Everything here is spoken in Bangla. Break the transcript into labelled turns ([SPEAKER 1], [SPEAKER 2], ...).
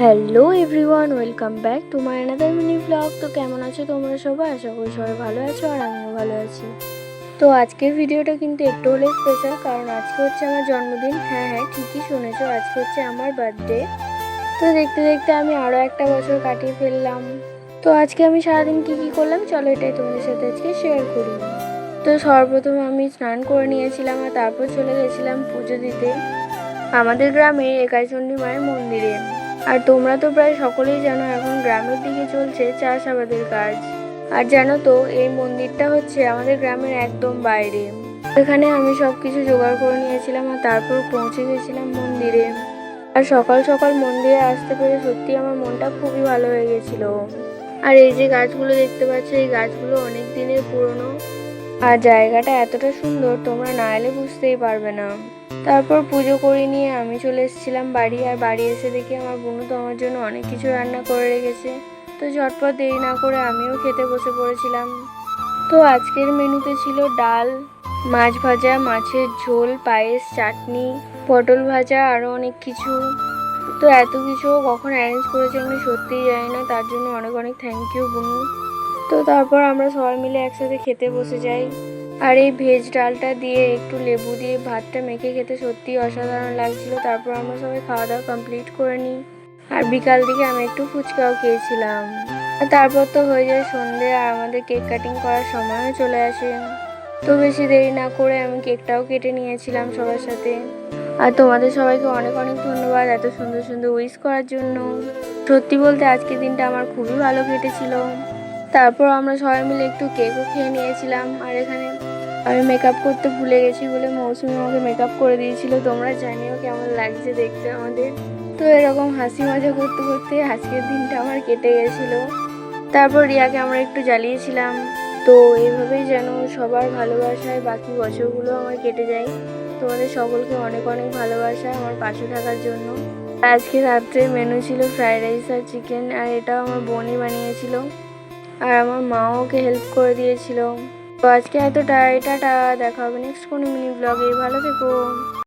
[SPEAKER 1] Hello everyone, welcome back to my another mini blog. তো কেমন আছো তোমরা সবাই? আশা করি সবাই ভালো আছো আর আমিও ভালো আছি। তো আজকের ভিডিওটা কিন্তু একটু হলে স্পেশাল, কারণ আজকে হচ্ছে আমার জন্মদিন। হ্যাঁ, ঠিকই শুনেছো, আজকে হচ্ছে আমার বার্থডে। তো দেখতে দেখতে আমি আরও একটা বছর কাটিয়ে ফেললাম। তো আজকে আমি সারাদিন কি করলাম চলো এটাই তোমাদের সাথে আজকে শেয়ার করি। তো সর্বপ্রথম আমি স্নান করে নিয়েছিলাম আর তারপর চলে গেছিলাম পুজো দিতে আমাদের গ্রামে একাইচণ্ডী মায়ের মন্দিরে। আর তোমরা তো প্রায় সকলেই জানো এখন গ্রামের দিকে চলছে চাষাবাদের কাজ। আর জানো তো এই মন্দিরটা হচ্ছে আমাদের গ্রামের একদম বাইরে। এখানে আমি সবকিছু জোগাড় করে নিয়েছিলাম আর তারপর পৌঁছে গেছিলাম মন্দিরে। আর সকাল সকাল মন্দিরে আসতে পেরে সত্যি আমার মনটা খুবই ভালো হয়ে গেছিল। আর এই যে গাছগুলো দেখতে পাচ্ছ, এই গাছগুলো অনেক দিনের পুরনো। আর জায়গাটা এতটা সুন্দর তোমরা না এলে বুঝতেই পারবে না। তারপর পুজো করে নিয়ে আমি চলে এসেছিলাম বাড়ি। আর বাড়ি এসে দেখি আমার বোনু তো আমার জন্য অনেক কিছু রান্না করে রেখেছে। তো ঝটপট দেরি না করে আমিও খেতে বসে পড়েছিলাম। তো আজকের মেনুতে ছিল ডাল, মাছ ভাজা, মাছের ঝোল, পায়েস, চাটনি, পটল ভাজা, আরও অনেক কিছু। তো এত কিছু কখন অ্যারেঞ্জ করেছে আমি সত্যিই জানি না, তার জন্য অনেক অনেক থ্যাংক ইউ বোনু। তো তারপর আমরা সবাই মিলে একসাথে খেতে বসে যাই। আর এই ভেজ ডালটা দিয়ে একটু লেবু দিয়ে ভাতটা মেখে খেতে সত্যিই অসাধারণ লাগছিল। তারপর আমরা সবাই খাওয়া দাওয়া কমপ্লিট করে নিই। আর বিকাল দিকে আমি একটু ফুচকাও খেয়েছিলাম। আর তারপর তো হয়ে যায় সন্ধে আর আমাদের কেক কাটিং করার সময়ও চলে আসে। তো বেশি দেরি না করে আমি কেকটাও কেটে নিয়েছিলাম সবার সাথে। আর তোমাদের সবাইকে অনেক অনেক ধন্যবাদ এত সুন্দর সুন্দর উইশ করার জন্য। সত্যি বলতে আজকের দিনটা আমার খুবই ভালো কেটেছিল। তারপর আমরা সবাই মিলে একটু কেকও খেয়ে নিয়েছিলাম। আর এখানে আমি মেকআপ করতে ভুলে গেছি বলে মৌসুমি আমাকে মেকআপ করে দিয়েছিল। তোমরা জানিও কেমন লাগছে দেখতে আমাদের। তো এরকম হাসি মজা করতে করতে আজকের দিনটা আমার কেটে গেছিলো। তারপর রিয়াকে আমরা একটু জ্বালিয়েছিলাম। তো এইভাবেই যেন সবার ভালোবাসায় বাকি বছরগুলো আমার কেটে যায়। তোমাদের সকলকে অনেক অনেক ভালোবাসা আমার পাশে থাকার জন্য। আজকে রাত্রে মেনু ছিল ফ্রাইড রাইস আর চিকেন, আর এটাও আমার বোনই বানিয়েছিল। আর আমার মাও ওকে হেল্প করে দিয়েছিল। তো আজকে এতটাই, টাটা, দেখা হবে নেক্সট কোনো মিনি ব্লগে। ভালো থেকো।